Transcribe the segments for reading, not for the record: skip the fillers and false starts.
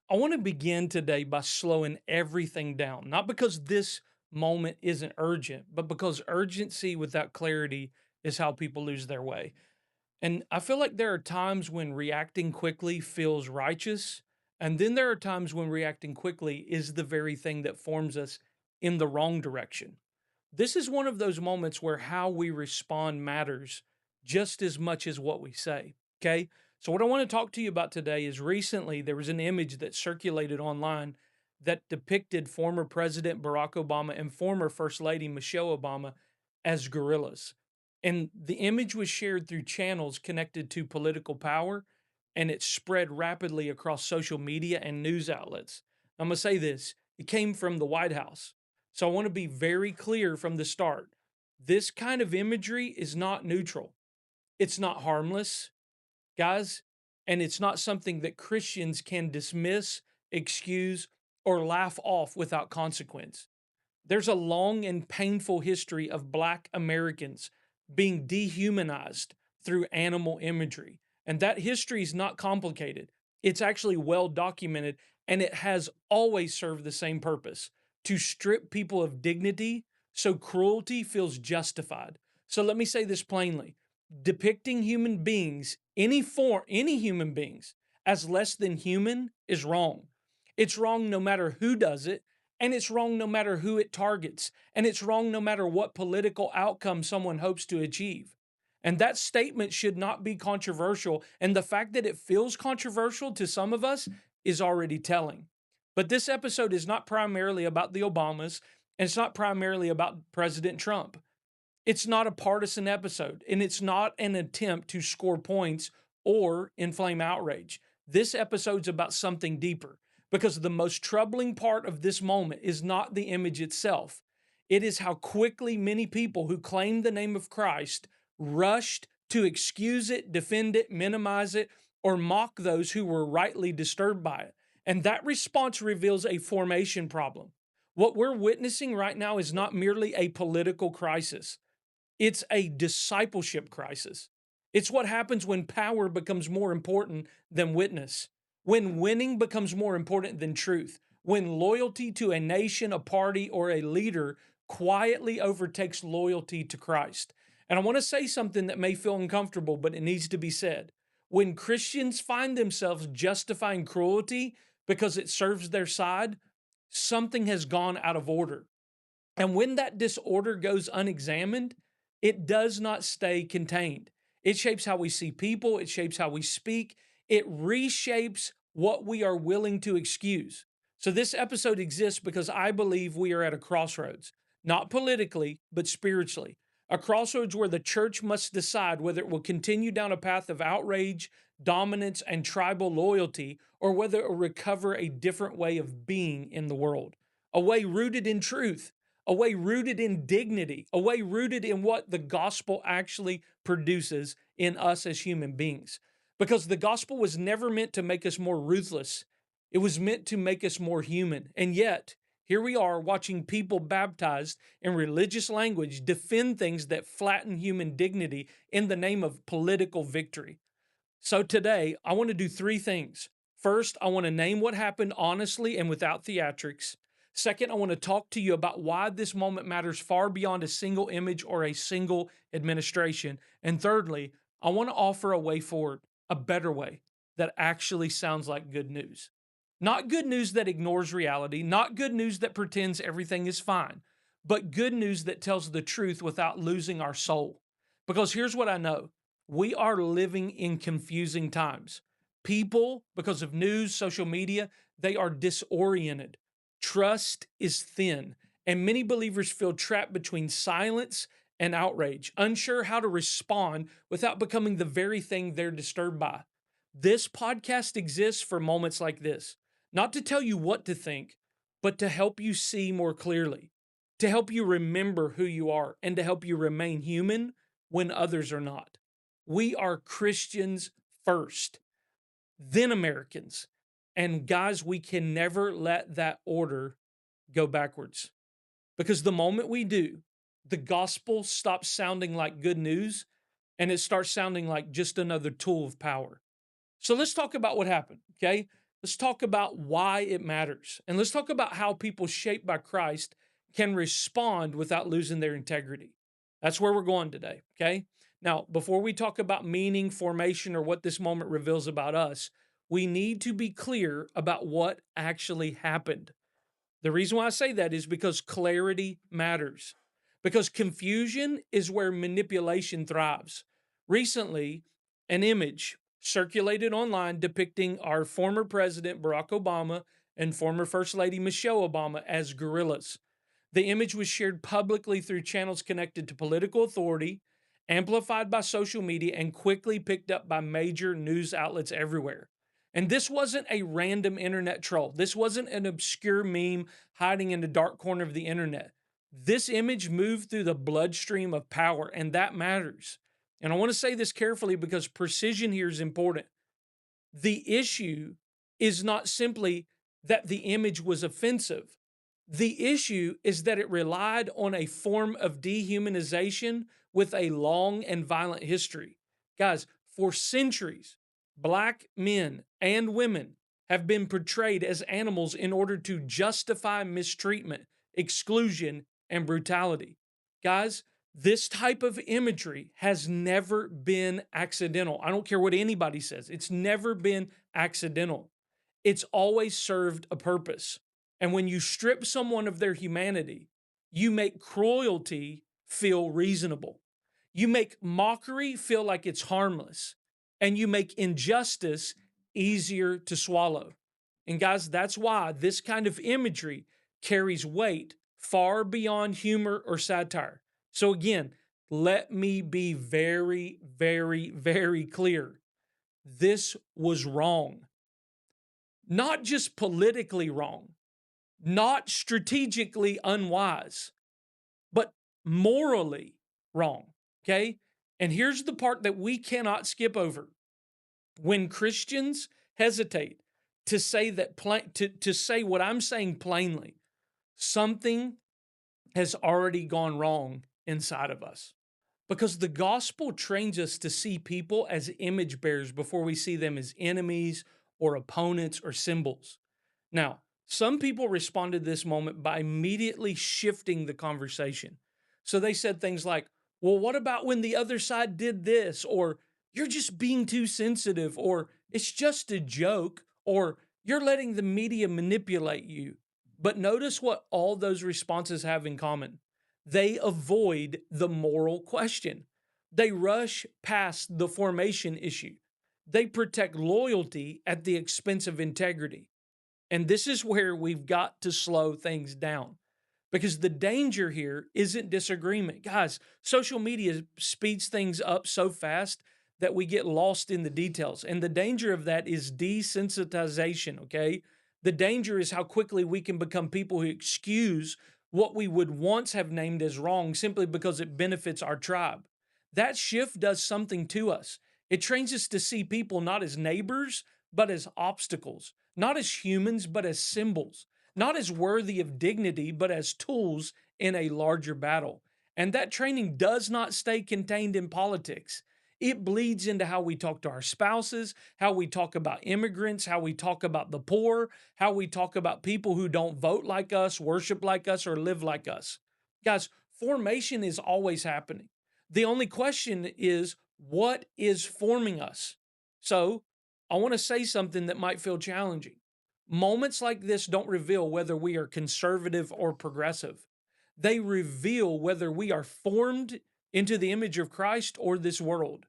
I want to begin today by slowing everything down, not because this moment isn't urgent, but because urgency without clarity is how people lose their way. And I feel like there are times when reacting quickly feels righteous, and then there are times when reacting quickly is the very thing that forms us in the wrong direction. This is one of those moments where how we respond matters just as much as what we say. Okay. So, what I want to talk to you about today is recently there was an image that circulated online that depicted former President Barack Obama and former First Lady Michelle Obama as gorillas. And the image was shared through channels connected to political power, and it spread rapidly across social media and news outlets. I'm going to say this, it came from the White House. So I want to be very clear from the start. This kind of imagery is not neutral. It's not harmless, guys, and it's not something that Christians can dismiss, excuse, or laugh off without consequence. There's a long and painful history of Black Americans being dehumanized through animal imagery. And that history is not complicated. It's actually well documented, and it has always served the same purpose to strip people of dignity so cruelty feels justified. So let me say this plainly, depicting human beings, any human beings, as less than human is wrong. It's wrong no matter who does it, and it's wrong no matter who it targets. And it's wrong no matter what political outcome someone hopes to achieve. And that statement should not be controversial. And the fact that it feels controversial to some of us is already telling. But this episode is not primarily about the Obamas, and it's not primarily about President Trump. It's not a partisan episode, and it's not an attempt to score points or inflame outrage. This episode's about something deeper because the most troubling part of this moment is not the image itself. It is how quickly many people who claim the name of Christ rushed to excuse it, defend it, minimize it, or mock those who were rightly disturbed by it. And that response reveals a formation problem. What we're witnessing right now is not merely a political crisis. It's a discipleship crisis. It's what happens when power becomes more important than witness, when winning becomes more important than truth, when loyalty to a nation, a party, or a leader quietly overtakes loyalty to Christ. And I want to say something that may feel uncomfortable, but it needs to be said. When Christians find themselves justifying cruelty because it serves their side, something has gone out of order. And when that disorder goes unexamined, it does not stay contained. It shapes how we see people, it shapes how we speak, it reshapes what we are willing to excuse. So, this episode exists because I believe we are at a crossroads, not politically, but spiritually. A crossroads where the church must decide whether it will continue down a path of outrage, dominance, and tribal loyalty, or whether it will recover a different way of being in the world, a way rooted in truth, a way rooted in dignity, a way rooted in what the gospel actually produces in us as human beings. Because the gospel was never meant to make us more ruthless, it was meant to make us more human. And yet, here we are watching people baptized in religious language defend things that flatten human dignity in the name of political victory. So today, I want to do three things. First, I want to name what happened honestly and without theatrics. Second, I want to talk to you about why this moment matters far beyond a single image or a single administration. And thirdly, I want to offer a way forward, a better way that actually sounds like good news. Not good news that ignores reality, not good news that pretends everything is fine, but good news that tells the truth without losing our soul. Because here's what I know, we are living in confusing times. People, because of news, social media, they are disoriented. Trust is thin, and many believers feel trapped between silence and outrage, unsure how to respond without becoming the very thing they're disturbed by. This podcast exists for moments like this, not to tell you what to think, but to help you see more clearly, to help you remember who you are, and to help you remain human when others are not. We are Christians first, then Americans. And guys, we can never let that order go backwards because the moment we do, the gospel stops sounding like good news and it starts sounding like just another tool of power. So let's talk about what happened, okay? let's talk about why it matters. And let's talk about how people shaped by Christ can respond without losing their integrity. That's where we're going today, okay? Now, before we talk about meaning, formation, or what this moment reveals about us, we need to be clear about what actually happened. The reason why I say that is because clarity matters. Because confusion is where manipulation thrives. Recently, an image circulated online depicting our former president Barack Obama and former First Lady Michelle Obama as gorillas. The image was shared publicly through channels connected to political authority, amplified by social media, and quickly picked up by major news outlets everywhere. And this wasn't a random internet troll. This wasn't an obscure meme hiding in the dark corner of the internet. This image moved through the bloodstream of power, and that matters. And I want to say this carefully because precision here is important. The issue is not simply that the image was offensive. The issue is that it relied on a form of dehumanization with a long and violent history. Guys, for centuries, black men and women have been portrayed as animals in order to justify mistreatment, exclusion, and brutality. Guys, this type of imagery has never been accidental. I don't care what anybody says, it's never been accidental. It's always served a purpose. And when you strip someone of their humanity, you make cruelty feel reasonable. You make mockery feel like it's harmless. And you make injustice easier to swallow. And guys, that's why this kind of imagery carries weight far beyond humor or satire. So, again, let me be very, very, very clear. This was wrong. Not just politically wrong, not strategically unwise, but morally wrong. Okay. And here's the part that we cannot skip over. When Christians hesitate to say that to say what I'm saying plainly, something has already gone wrong inside of us. Because the gospel trains us to see people as image bearers before we see them as enemies or opponents or symbols. Now, some people responded to this moment by immediately shifting the conversation. So they said things like, well, what about when the other side did this? Or you're just being too sensitive, or it's just a joke, or you're letting the media manipulate you. But notice what all those responses have in common. They avoid the moral question. They rush past the formation issue. They protect loyalty at the expense of integrity. And this is where we've got to slow things down because the danger here isn't disagreement. Guys, social media speeds things up so fast that we get lost in the details. And the danger of that is desensitization, okay? The danger is how quickly we can become people who excuse what we would once have named as wrong simply because it benefits our tribe. That shift does something to us. It trains us to see people not as neighbors, but as obstacles, not as humans, but as symbols, not as worthy of dignity, but as tools in a larger battle. And that training does not stay contained in politics. It bleeds into how we talk to our spouses, how we talk about immigrants, how we talk about the poor, how we talk about people who don't vote like us, worship like us, or live like us. Guys, formation is always happening. The only question is, what is forming us? So, I want to say something that might feel challenging. Moments like this don't reveal whether we are conservative or progressive. They reveal whether we are formed into the image of Christ or this world.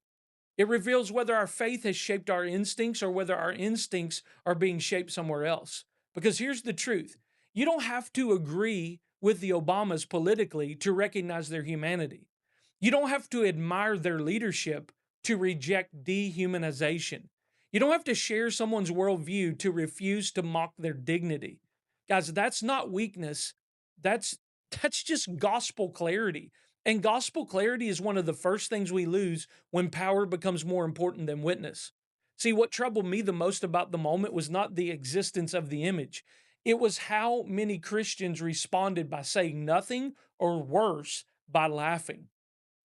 It reveals whether our faith has shaped our instincts or whether our instincts are being shaped somewhere else. Because here's the truth, you don't have to agree with the Obamas politically to recognize their humanity. You don't have to admire their leadership to reject dehumanization. You don't have to share someone's worldview to refuse to mock their dignity. Guys, that's not weakness. That's that's just gospel clarity. And gospel clarity is one of the first things we lose when power becomes more important than witness. See, what troubled me the most about the moment was not the existence of the image. It was how many Christians responded by saying nothing or worse, by laughing.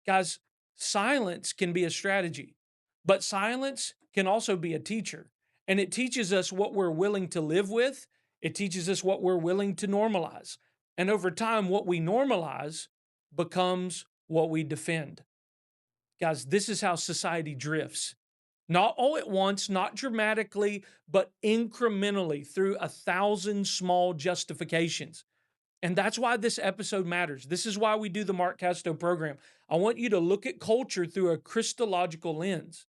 Guys, silence can be a strategy, but silence can also be a teacher. And it teaches us what we're willing to live with. It teaches us what we're willing to normalize. And over time, what we normalize becomes what we defend. Guys, this is how society drifts. Not all at once, not dramatically, but incrementally through 1,000 small justifications. And that's why this episode matters. This is why we do the Mark Casto program. I want you to look at culture through a Christological lens.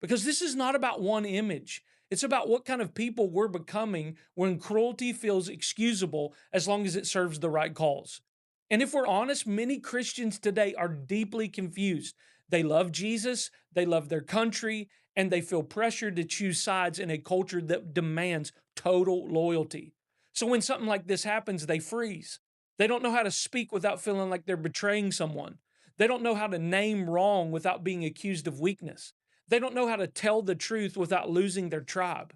Because this is not about one image. It's about what kind of people we're becoming when cruelty feels excusable as long as it serves the right cause. And if we're honest, many Christians today are deeply confused. They love Jesus, they love their country, and they feel pressured to choose sides in a culture that demands total loyalty. So when something like this happens, they freeze. They don't know how to speak without feeling like they're betraying someone. They don't know how to name wrong without being accused of weakness. They don't know how to tell the truth without losing their tribe.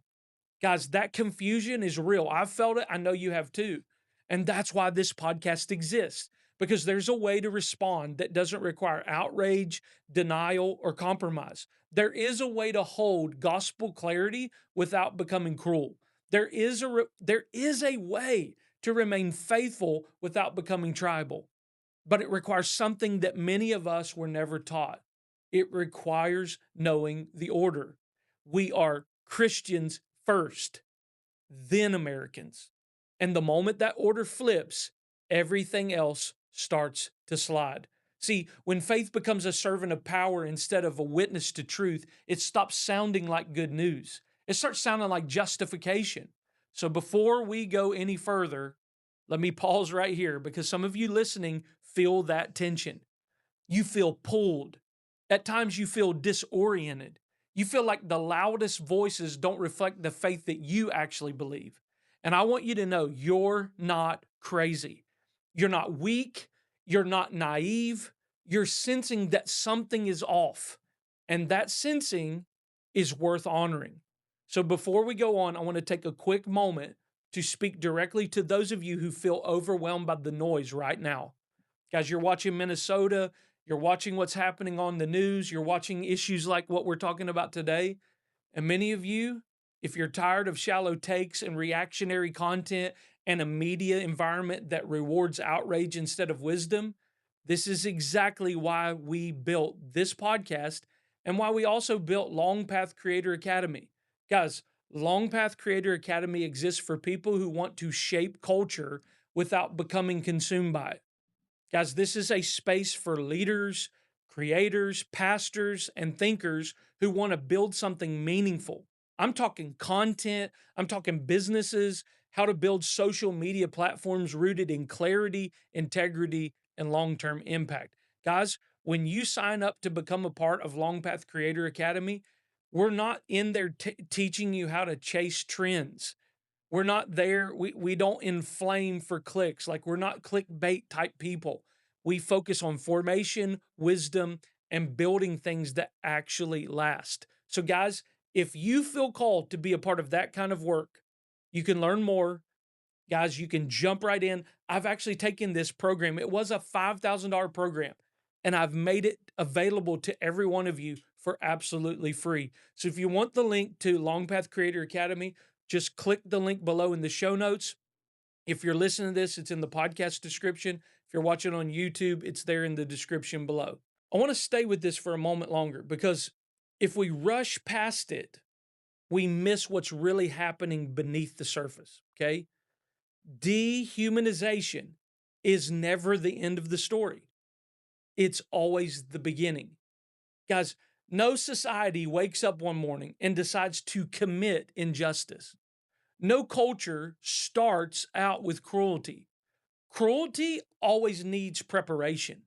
Guys, that confusion is real. I've felt it. I know you have too. And that's why this podcast exists, because there's a way to respond that doesn't require outrage, denial, or compromise. There is a way to hold gospel clarity without becoming cruel. There is a way to remain faithful without becoming tribal, but it requires something that many of us were never taught. It requires knowing the order. We are Christians first, then Americans. And the moment that order flips, everything else starts to slide. See, when faith becomes a servant of power instead of a witness to truth, it stops sounding like good news. It starts sounding like justification. So before we go any further, let me pause right here because some of you listening feel that tension. You feel pulled. At times, you feel disoriented. You feel like the loudest voices don't reflect the faith that you actually believe. And I want you to know you're not crazy. You're not weak. You're not naive. You're sensing that something is off. And that sensing is worth honoring. So before we go on, I want to take a quick moment to speak directly to those of you who feel overwhelmed by the noise right now. Guys, you're watching Minnesota, you're watching what's happening on the news, you're watching issues like what we're talking about today. And many of you, if you're tired of shallow takes and reactionary content and a media environment that rewards outrage instead of wisdom, this is exactly why we built this podcast and why we also built Long Path Creator Academy. Guys, Long Path Creator Academy exists for people who want to shape culture without becoming consumed by it. Guys, this is a space for leaders, creators, pastors, and thinkers who want to build something meaningful. I'm talking content, I'm talking businesses, how to build social media platforms rooted in clarity, integrity, and long term impact. Guys, when you sign up to become a part of Long Path Creator Academy, we're not in there teaching you how to chase trends. We're not there. We don't inflame for clicks. Like we're not clickbait type people. We focus on formation, wisdom, and building things that actually last. So, guys, if you feel called to be a part of that kind of work, you can learn more. Guys, you can jump right in. I've actually taken this program. It was a $5,000 program, and I've made it available to every one of you for absolutely free. So if you want the link to Long Path Creator Academy, just click the link below in the show notes. If you're listening to this, it's in the podcast description. If you're watching on YouTube, it's there in the description below. I want to stay with this for a moment longer because if we rush past it, we miss what's really happening beneath the surface, okay? Dehumanization is never the end of the story. It's always the beginning. Guys, no society wakes up one morning and decides to commit injustice. No culture starts out with cruelty. Cruelty always needs preparation.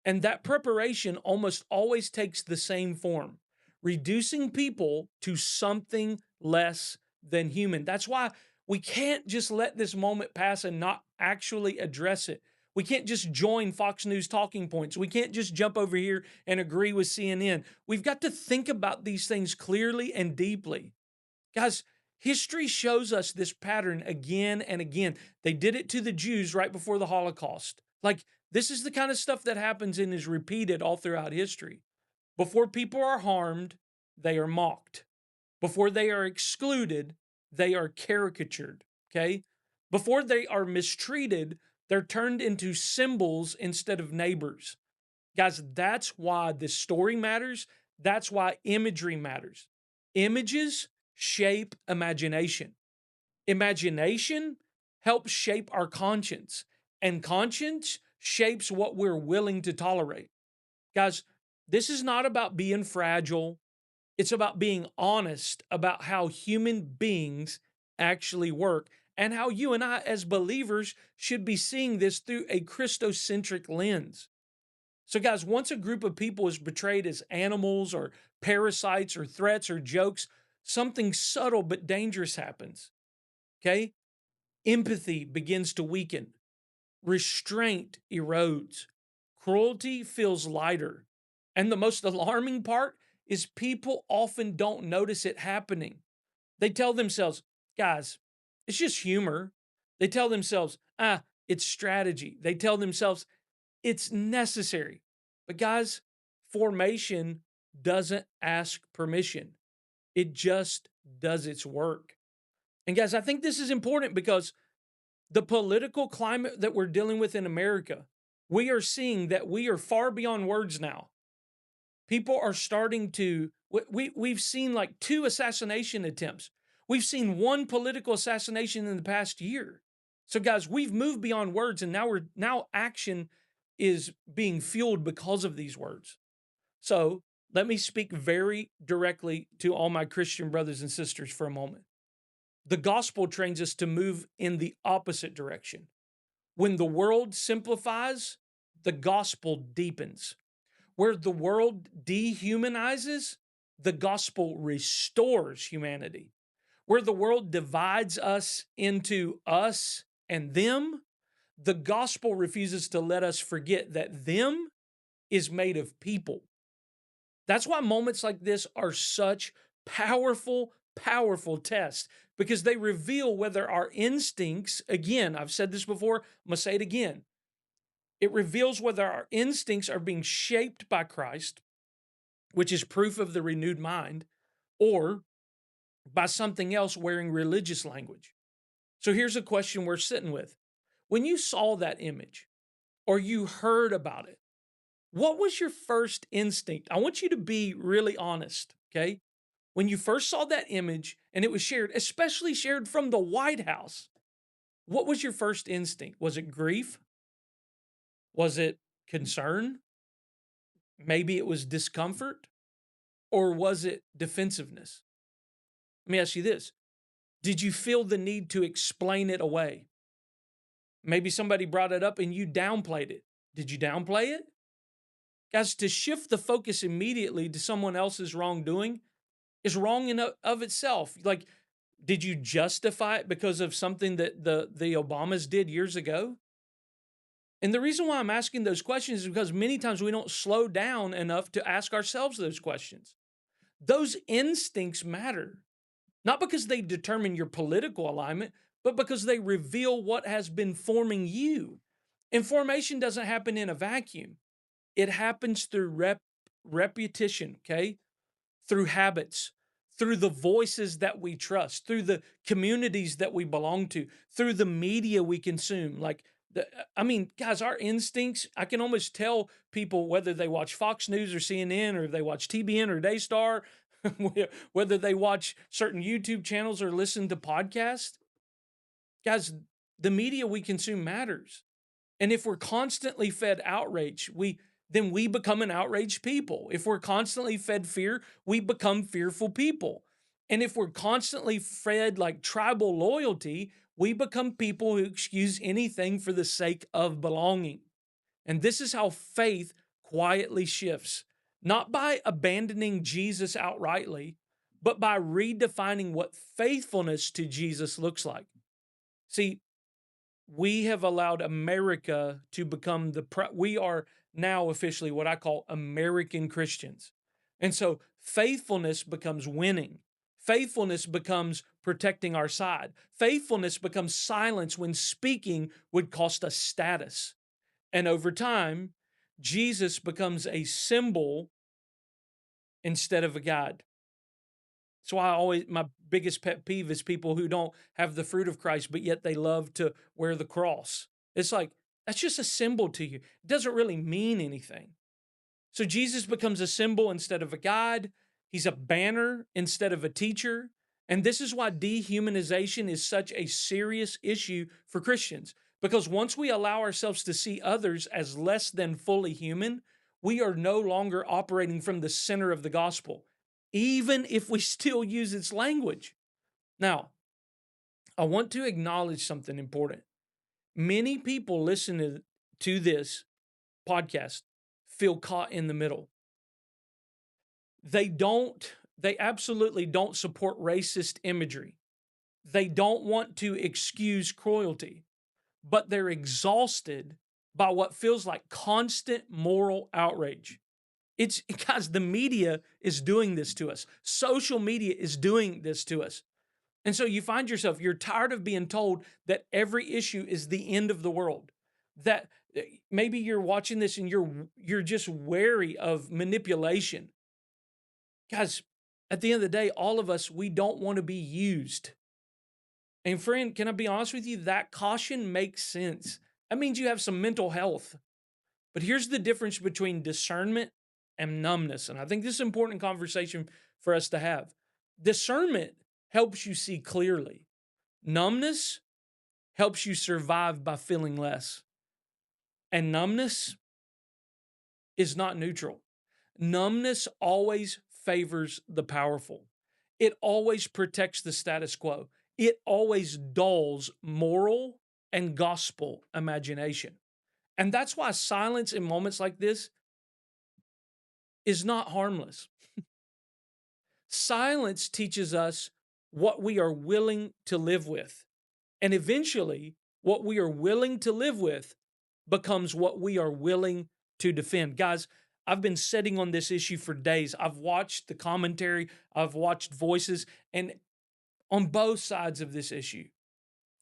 And that preparation almost always takes the same form, reducing people to something less than human. That's why we can't just let this moment pass and not actually address it. We can't just join Fox News talking points. We can't just jump over here and agree with CNN. We've got to think about these things clearly and deeply. Guys, history shows us this pattern again and again. They did it to the Jews right before the Holocaust. Like, this is the kind of stuff that happens and is repeated all throughout history. Before people are harmed, they are mocked. Before they are excluded, they are caricatured, okay? Before they are mistreated, they're turned into symbols instead of neighbors. Guys, that's why this story matters. That's why imagery matters. Images shape imagination. Imagination helps shape our conscience, and conscience shapes what we're willing to tolerate. Guys, this is not about being fragile. It's about being honest about how human beings actually work and how you and I, as believers, should be seeing this through a Christocentric lens. So, guys, once a group of people is betrayed as animals or parasites or threats or jokes, something subtle but dangerous happens. Okay? Empathy begins to weaken, restraint erodes, cruelty feels lighter. And the most alarming part is people often don't notice it happening. They tell themselves, guys, it's just humor. They tell themselves, it's strategy. They tell themselves, it's necessary. But guys, formation doesn't ask permission. It just does its work. And guys, I think this is important because the political climate that we're dealing with in America, we are seeing that we are far beyond words now. People are starting to, we've seen like 2 assassination attempts. We've seen 1 political assassination in the past year. So guys, we've moved beyond words, and now action is being fueled because of these words. So let me speak very directly to all my Christian brothers and sisters for a moment. The gospel trains us to move in the opposite direction. When the world simplifies, the gospel deepens. Where the world dehumanizes, the gospel restores humanity. Where the world divides us into us and them, the gospel refuses to let us forget that them is made of people. That's why moments like this are such powerful, powerful tests, because they reveal whether our instincts, again, I've said this before, I'm going to say it again. It reveals whether our instincts are being shaped by Christ, which is proof of the renewed mind, or by something else wearing religious language. So here's a question we're sitting with. When you saw that image or you heard about it, what was your first instinct? I want you to be really honest, okay? When you first saw that image and it was shared, especially shared from the White House, what was your first instinct? Was it grief? Was it concern? Maybe it was discomfort? Or was it defensiveness? Let me ask you this. Did you feel the need to explain it away? Maybe somebody brought it up and you downplayed it. Did you downplay it? Guys, to shift the focus immediately to someone else's wrongdoing is wrong in of itself. Like, did you justify it because of something that the Obamas did years ago? And the reason why I'm asking those questions is because many times we don't slow down enough to ask ourselves those questions. Those instincts matter, not because they determine your political alignment, but because they reveal what has been forming you. And formation doesn't happen in a vacuum. It happens through repetition, okay? Through habits, through the voices that we trust, through the communities that we belong to, through the media we consume. Guys, our instincts, I can almost tell people whether they watch Fox News or CNN or they watch TBN or Daystar, whether they watch certain YouTube channels or listen to podcasts. Guys, the media we consume matters. And if we're constantly fed outrage, then we become an outraged people. If we're constantly fed fear, we become fearful people. And if we're constantly fed like tribal loyalty, we become people who excuse anything for the sake of belonging. And this is how faith quietly shifts, not by abandoning Jesus outrightly, but by redefining what faithfulness to Jesus looks like. See, we have allowed America to become we are now officially what I call American Christians. And so faithfulness becomes winning. Faithfulness becomes protecting our side. Faithfulness becomes silence when speaking would cost us status. And over time, Jesus becomes a symbol instead of a guide. That's why my biggest pet peeve is people who don't have the fruit of Christ, but yet they love to wear the cross. It's like, that's just a symbol to you. It doesn't really mean anything. So Jesus becomes a symbol instead of a guide. He's a banner instead of a teacher. And this is why dehumanization is such a serious issue for Christians. Because once we allow ourselves to see others as less than fully human, we are no longer operating from the center of the gospel, even if we still use its language. Now, I want to acknowledge something important. Many people listening to this podcast feel caught in the middle. They absolutely don't support racist imagery. They don't want to excuse cruelty, but they're exhausted by what feels like constant moral outrage. It's guys, the media is doing this to us. Social media is doing this to us. And so you find yourself, you're tired of being told that every issue is the end of the world. That maybe you're watching this and you're just wary of manipulation. Guys, at the end of the day, all of us, we don't want to be used. And friend, can I be honest with you? That caution makes sense. That means you have some mental health. But here's the difference between discernment and numbness. And I think this is an important conversation for us to have. Discernment helps you see clearly. Numbness helps you survive by feeling less. And numbness is not neutral. Numbness always favors the powerful. It always protects the status quo. It always dulls moral and gospel imagination. And that's why silence in moments like this is not harmless. Silence teaches us what we are willing to live with. And eventually, what we are willing to live with becomes what we are willing to defend. Guys, I've been sitting on this issue for days. I've watched the commentary, I've watched voices, and on both sides of this issue.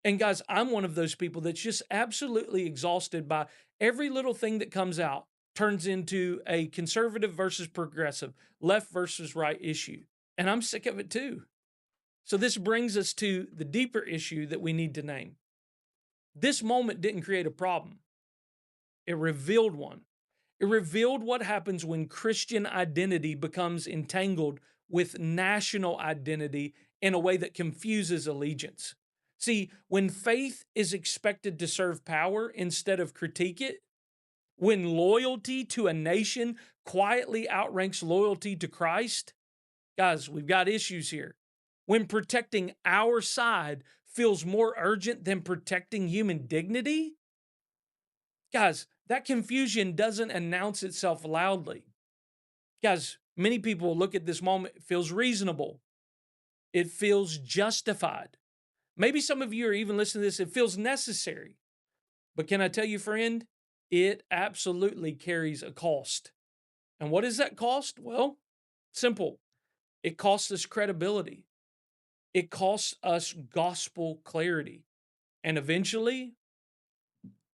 And guys, I'm one of those people that's just absolutely exhausted by every little thing that comes out turns into a conservative versus progressive, left versus right issue. And I'm sick of it too. So this brings us to the deeper issue that we need to name. This moment didn't create a problem. It revealed one. It revealed what happens when Christian identity becomes entangled with national identity in a way that confuses allegiance. See, when faith is expected to serve power instead of critique it, when loyalty to a nation quietly outranks loyalty to Christ, guys, we've got issues here. When protecting our side feels more urgent than protecting human dignity, guys, that confusion doesn't announce itself loudly. Guys, many people look at this moment, it feels reasonable. It feels justified. Maybe some of you are even listening to this, it feels necessary. But can I tell you, friend, it absolutely carries a cost. And what is that cost? Well, simple. It costs us credibility. It costs us gospel clarity. And eventually,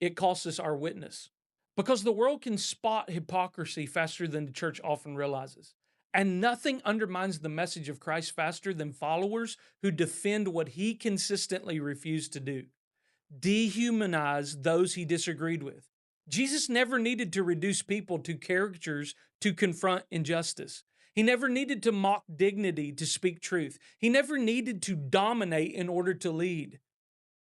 it costs us our witness. Because the world can spot hypocrisy faster than the church often realizes. And nothing undermines the message of Christ faster than followers who defend what he consistently refused to do: dehumanize those he disagreed with. Jesus never needed to reduce people to caricatures to confront injustice. He never needed to mock dignity to speak truth. He never needed to dominate in order to lead.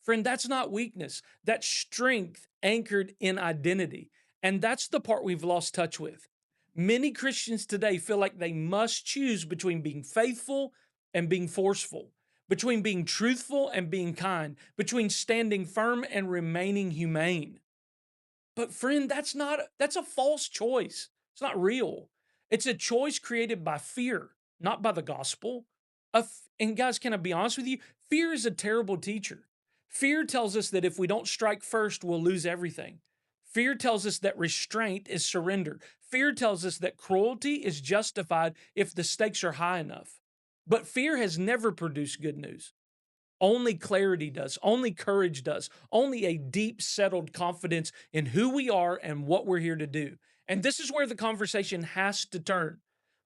Friend, that's not weakness. That's strength anchored in identity. And that's the part we've lost touch with. Many Christians today feel like they must choose between being faithful and being forceful, between being truthful and being kind, between standing firm and remaining humane. But friend, that's a false choice. It's not real. It's a choice created by fear, not by the gospel. And guys, can I be honest with you? Fear is a terrible teacher. Fear tells us that if we don't strike first, we'll lose everything. Fear tells us that restraint is surrender. Fear tells us that cruelty is justified if the stakes are high enough. But fear has never produced good news. Only clarity does. Only courage does. Only a deep, settled confidence in who we are and what we're here to do. And this is where the conversation has to turn.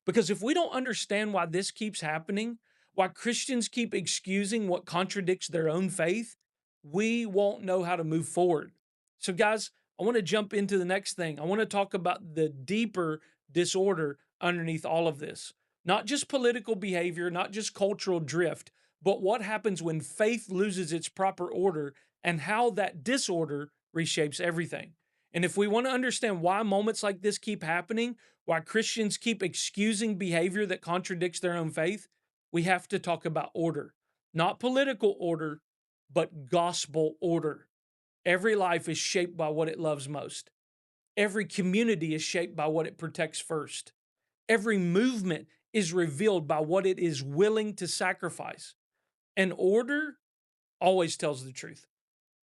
Because if we don't understand why this keeps happening, while Christians keep excusing what contradicts their own faith, we won't know how to move forward. So, guys, I want to jump into the next thing. I want to talk about the deeper disorder underneath all of this. Not just political behavior, not just cultural drift, but what happens when faith loses its proper order and how that disorder reshapes everything. And if we want to understand why moments like this keep happening, why Christians keep excusing behavior that contradicts their own faith, we have to talk about order. Not political order, but gospel order. Every life is shaped by what it loves most. Every community is shaped by what it protects first. Every movement is revealed by what it is willing to sacrifice. And order always tells the truth.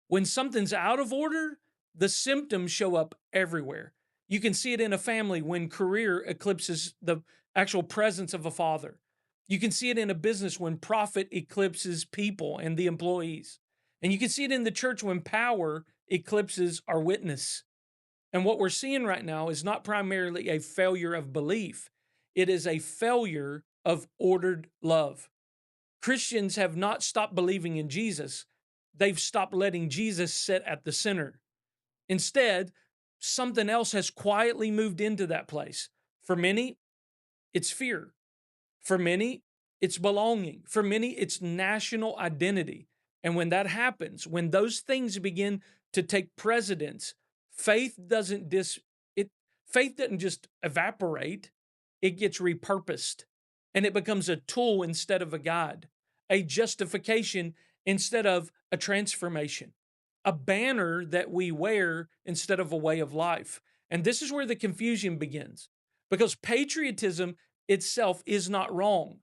When something's out of order, the symptoms show up everywhere. You can see it in a family when career eclipses the actual presence of a father. You can see it in a business when profit eclipses people and the employees. And you can see it in the church when power eclipses our witness. And what we're seeing right now is not primarily a failure of belief, it is a failure of ordered love. Christians have not stopped believing in Jesus, they've stopped letting Jesus sit at the center. Instead, something else has quietly moved into that place. For many, it's fear. For many, it's belonging. For many, it's national identity. And when that happens, when those things begin to take precedence, faith doesn't dis it faith doesn't just evaporate, it gets repurposed and it becomes a tool instead of a guide, a justification instead of a transformation, a banner that we wear instead of a way of life. And this is where the confusion begins because patriotism itself is not wrong.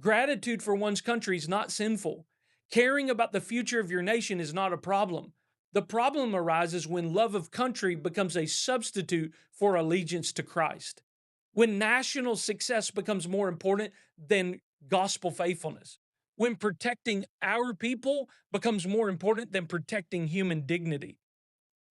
Gratitude for one's country is not sinful. Caring about the future of your nation is not a problem. The problem arises when love of country becomes a substitute for allegiance to Christ. When national success becomes more important than gospel faithfulness. When protecting our people becomes more important than protecting human dignity.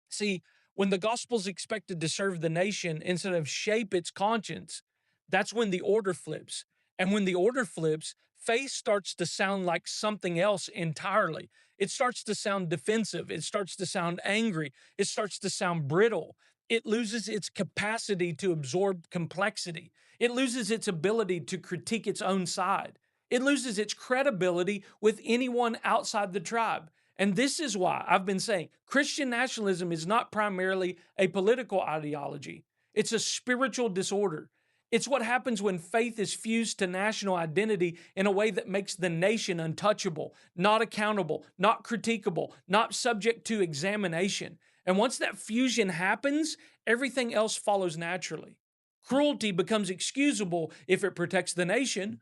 See, when the gospel's expected to serve the nation instead of shape its conscience, that's when the order flips. And when the order flips, faith starts to sound like something else entirely. It starts to sound defensive. It starts to sound angry. It starts to sound brittle. It loses its capacity to absorb complexity. It loses its ability to critique its own side. It loses its credibility with anyone outside the tribe. And this is why I've been saying Christian nationalism is not primarily a political ideology, it's a spiritual disorder. It's what happens when faith is fused to national identity in a way that makes the nation untouchable, not accountable, not critiquable, not subject to examination. And once that fusion happens, everything else follows naturally. Cruelty becomes excusable if it protects the nation.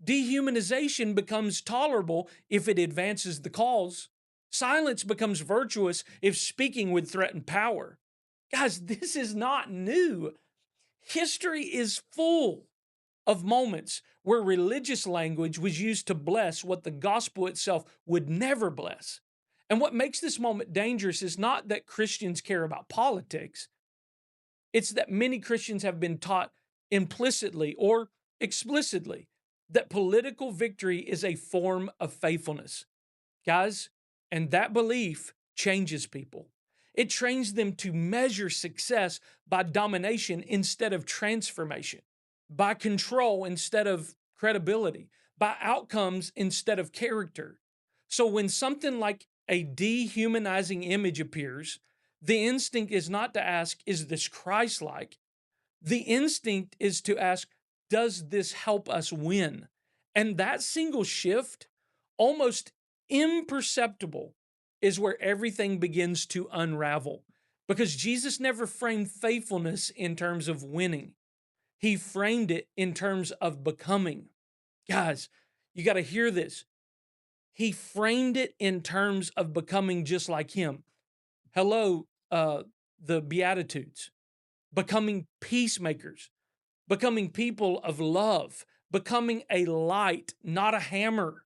Dehumanization becomes tolerable if it advances the cause. Silence becomes virtuous if speaking would threaten power. Guys, this is not new. History is full of moments where religious language was used to bless what the gospel itself would never bless. And what makes this moment dangerous is not that Christians care about politics, it's that many Christians have been taught implicitly or explicitly that political victory is a form of faithfulness. Guys, and that belief changes people. It trains them to measure success by domination instead of transformation, by control instead of credibility, by outcomes instead of character. So when something like a dehumanizing image appears, the instinct is not to ask, is this Christ like? The instinct is to ask, does this help us win? And that single shift, almost imperceptible, is where everything begins to unravel. Because Jesus never framed faithfulness in terms of winning, he framed it in terms of becoming. Guys, you got to hear this. He framed it in terms of becoming just like him. Hello, the Beatitudes, becoming peacemakers, becoming people of love, becoming a light, not a hammer.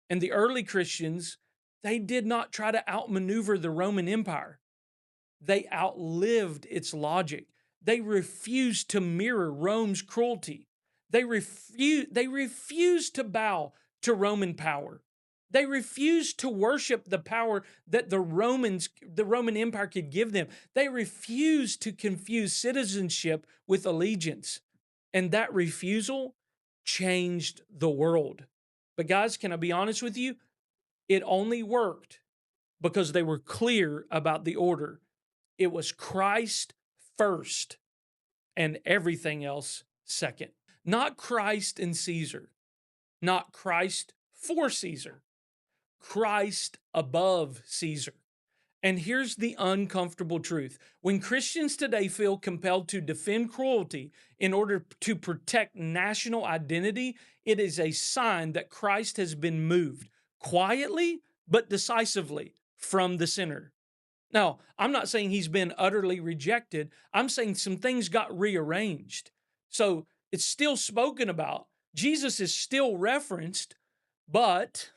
And the early Christians, they did not try to outmaneuver the Roman Empire. They outlived its logic. They refused to mirror Rome's cruelty. They refused to bow to Roman power. They refused to worship the power that the Roman Empire could give them. They refused to confuse citizenship with allegiance. And that refusal changed the world. But guys, can I be honest with you? It only worked because they were clear about the order. It was Christ first and everything else second. Not Christ and Caesar, not Christ for Caesar, Christ above Caesar. And here's the uncomfortable truth. When Christians today feel compelled to defend cruelty in order to protect national identity, it is a sign that Christ has been moved quietly but decisively from the center. Now, I'm not saying he's been utterly rejected. I'm saying some things got rearranged. So it's still spoken about. Jesus is still referenced, but,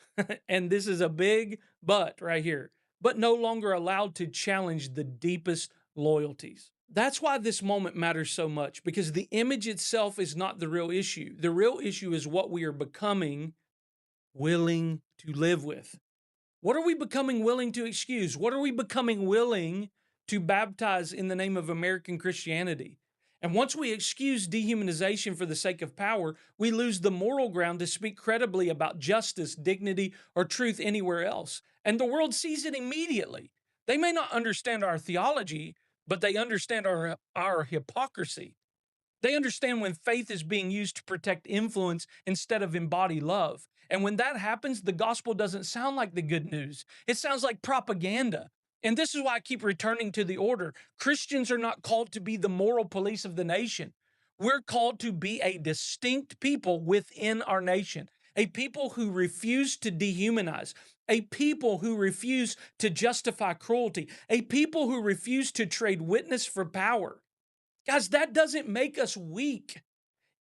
and this is a big but right here, but no longer allowed to challenge the deepest loyalties. That's why this moment matters so much, because the image itself is not the real issue. The real issue is what we are becoming willing to live with. What are we becoming willing to excuse? What are we becoming willing to baptize in the name of American Christianity? And once we excuse dehumanization for the sake of power, we lose the moral ground to speak credibly about justice, dignity, or truth anywhere else. And the world sees it immediately. They may not understand our theology, but they understand our hypocrisy. They understand when faith is being used to protect influence instead of embody love. And when that happens, the gospel doesn't sound like the good news. It sounds like propaganda. And this is why I keep returning to the order. Christians are not called to be the moral police of the nation. We're called to be a distinct people within our nation, a people who refuse to dehumanize, a people who refuse to justify cruelty, a people who refuse to trade witness for power. Guys, that doesn't make us weak.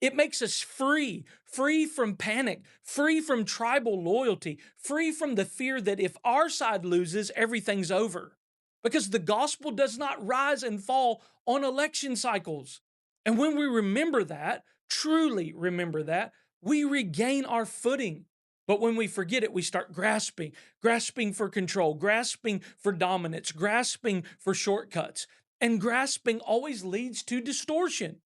It makes us free, free from panic, free from tribal loyalty, free from the fear that if our side loses, everything's over. Because the gospel does not rise and fall on election cycles. And when we remember that, truly remember that, we regain our footing. But when we forget it, we start grasping for control, grasping for dominance, grasping for shortcuts. And grasping always leads to distortion.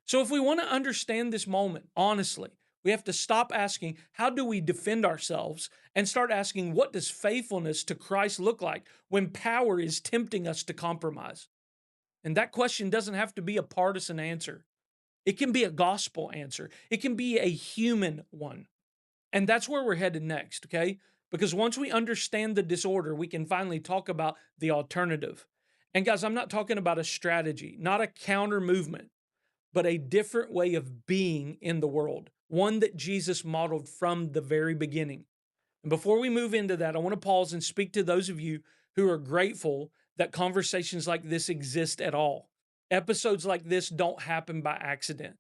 So if we want to understand this moment, honestly, we have to stop asking, how do we defend ourselves? And start asking, what does faithfulness to Christ look like when power is tempting us to compromise? And that question doesn't have to be a partisan answer. It can be a gospel answer. It can be a human one. And that's where we're headed next, okay? Because once we understand the disorder, we can finally talk about the alternative. And guys, I'm not talking about a strategy, not a counter movement, but a different way of being in the world, one that Jesus modeled from the very beginning. And before we move into that, I want to pause and speak to those of you who are grateful that conversations like this exist at all. Episodes like this don't happen by accident.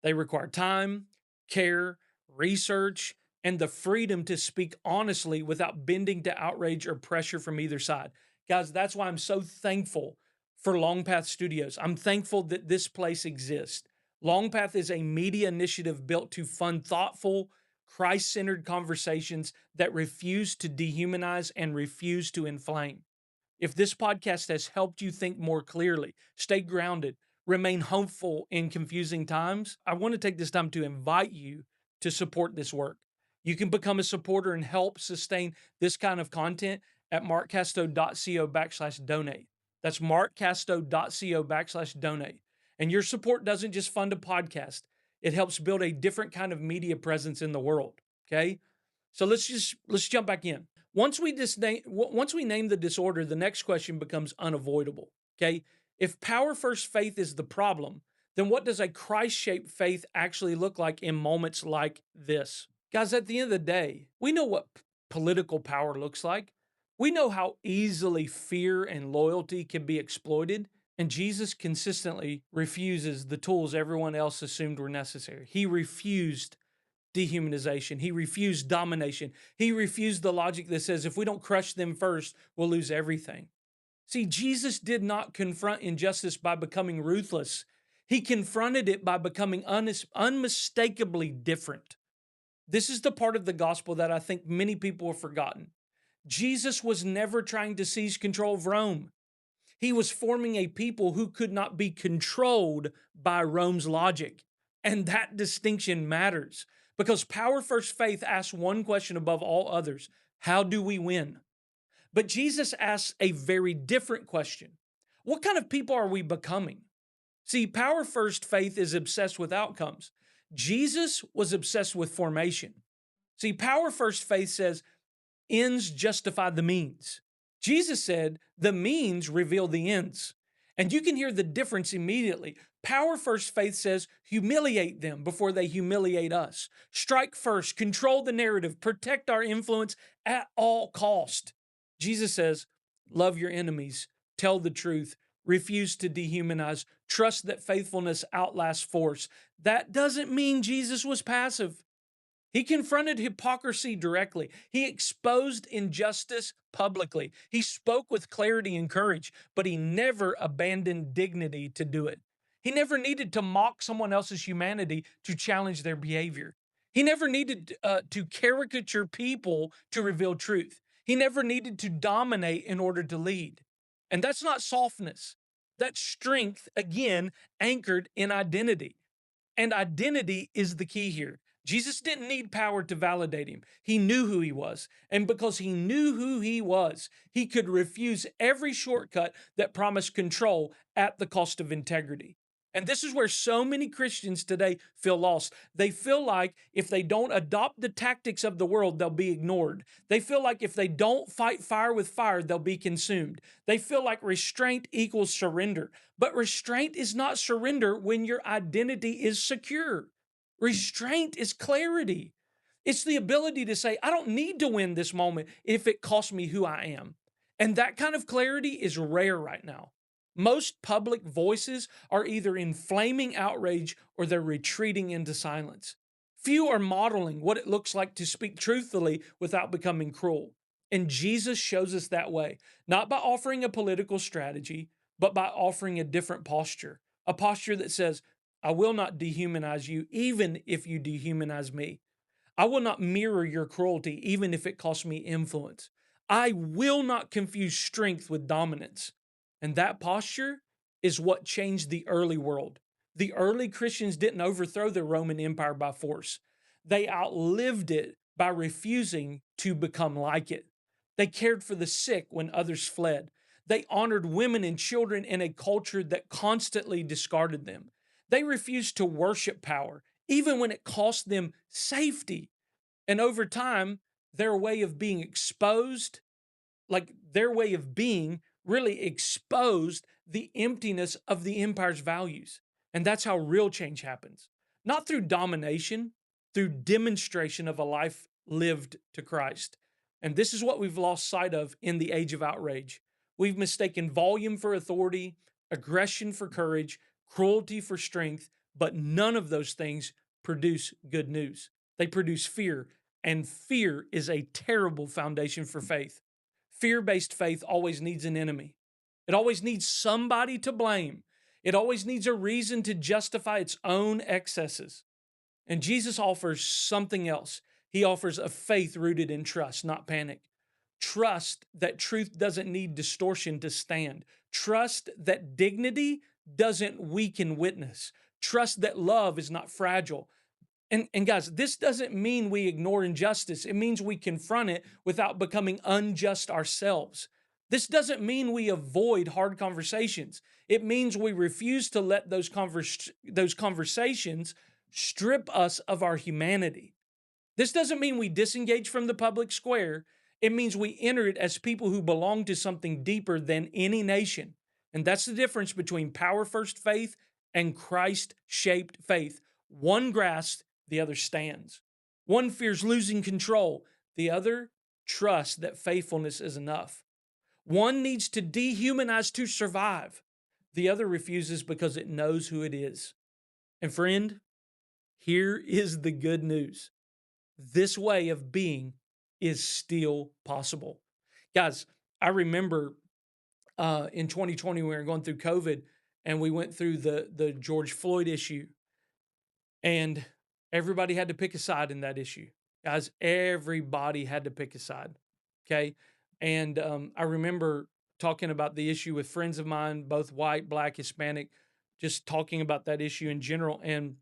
They require time, care, research, and the freedom to speak honestly without bending to outrage or pressure from either side. Guys, that's why I'm so thankful for Long Path Studios. I'm thankful that this place exists. Long Path is a media initiative built to fund thoughtful, Christ-centered conversations that refuse to dehumanize and refuse to inflame. If this podcast has helped you think more clearly, stay grounded, remain hopeful in confusing times, I want to take this time to invite you to support this work. You can become a supporter and help sustain this kind of content at markcasto.co/donate. That's markcasto.co/donate. And your support doesn't just fund a podcast. It helps build a different kind of media presence in the world. Okay. So let's jump back in. Once we name the disorder, the next question becomes unavoidable. Okay. If power first faith is the problem, then what does a Christ-shaped faith actually look like in moments like this? Guys, at the end of the day, we know what political power looks like. We know how easily fear and loyalty can be exploited, and Jesus consistently refuses the tools everyone else assumed were necessary. He refused dehumanization. He refused domination. He refused the logic that says if we don't crush them first, we'll lose everything. See, Jesus did not confront injustice by becoming ruthless. He confronted it by becoming unmistakably different. This is the part of the gospel that I think many people have forgotten. Jesus was never trying to seize control of Rome. He was forming a people who could not be controlled by Rome's logic. And that distinction matters because power first faith asks one question above all others: how do we win? But Jesus asks a very different question: what kind of people are we becoming? See, power first faith is obsessed with outcomes. Jesus was obsessed with formation. See, power first faith says ends justify the means. Jesus said the means reveal the ends. And you can hear the difference immediately. Power first faith says humiliate them before they humiliate us. Strike first, control the narrative, protect our influence at all cost. Jesus says love your enemies, tell the truth, refuse to dehumanize, trust that faithfulness outlasts force. That doesn't mean Jesus was passive. He confronted hypocrisy directly. He exposed injustice publicly. He spoke with clarity and courage, but he never abandoned dignity to do it. He never needed to mock someone else's humanity to challenge their behavior. He never needed to caricature people to reveal truth. He never needed to dominate in order to lead. And that's not softness. That's strength, again, anchored in identity. And identity is the key here. Jesus didn't need power to validate him. He knew who he was. And because he knew who he was, he could refuse every shortcut that promised control at the cost of integrity. And this is where so many Christians today feel lost. They feel like if they don't adopt the tactics of the world, they'll be ignored. They feel like if they don't fight fire with fire, they'll be consumed. They feel like restraint equals surrender. But restraint is not surrender when your identity is secure. Restraint is clarity. It's the ability to say, I don't need to win this moment if it costs me who I am. And that kind of clarity is rare right now. Most public voices are either in flaming outrage or they're retreating into silence. Few are modeling what it looks like to speak truthfully without becoming cruel. And Jesus shows us that way, not by offering a political strategy, but by offering a different posture, a posture that says, I will not dehumanize you, even if you dehumanize me. I will not mirror your cruelty, even if it costs me influence. I will not confuse strength with dominance. And that posture is what changed the early world. The early Christians didn't overthrow the Roman Empire by force. They outlived it by refusing to become like it. They cared for the sick when others fled. They honored women and children in a culture that constantly discarded them. They refused to worship power, even when it cost them safety. And over time, their way of being exposed, like their way of being, really exposed the emptiness of the empire's values. And that's how real change happens. Not through domination, through demonstration of a life lived to Christ. And this is what we've lost sight of in the age of outrage. We've mistaken volume for authority, aggression for courage, cruelty for strength, but none of those things produce good news. They produce fear, and fear is a terrible foundation for faith. Fear-based faith always needs an enemy. It always needs somebody to blame. It always needs a reason to justify its own excesses. And Jesus offers something else. He offers a faith rooted in trust, not panic. Trust that truth doesn't need distortion to stand. Trust that dignity doesn't weaken witness. Trust that love is not fragile. And guys, this doesn't mean we ignore injustice. It means we confront it without becoming unjust ourselves. This doesn't mean we avoid hard conversations. It means we refuse to let those conversations strip us of our humanity. This doesn't mean we disengage from the public square. It means we enter it as people who belong to something deeper than any nation. And that's the difference between power first faith and Christ shaped faith. One grasps, the other stands. One fears losing control, the other trusts that faithfulness is enough. One needs to dehumanize to survive, the other refuses because it knows who it is. And friend, here is the good news. This way of being is still possible. Guys, I remember in 2020 when we were going through COVID, and we went through the George Floyd issue, and everybody had to pick a side in that issue. Guys, everybody had to pick a side. Okay. And I remember talking about the issue with friends of mine, both white, black, Hispanic, just talking about that issue in general. And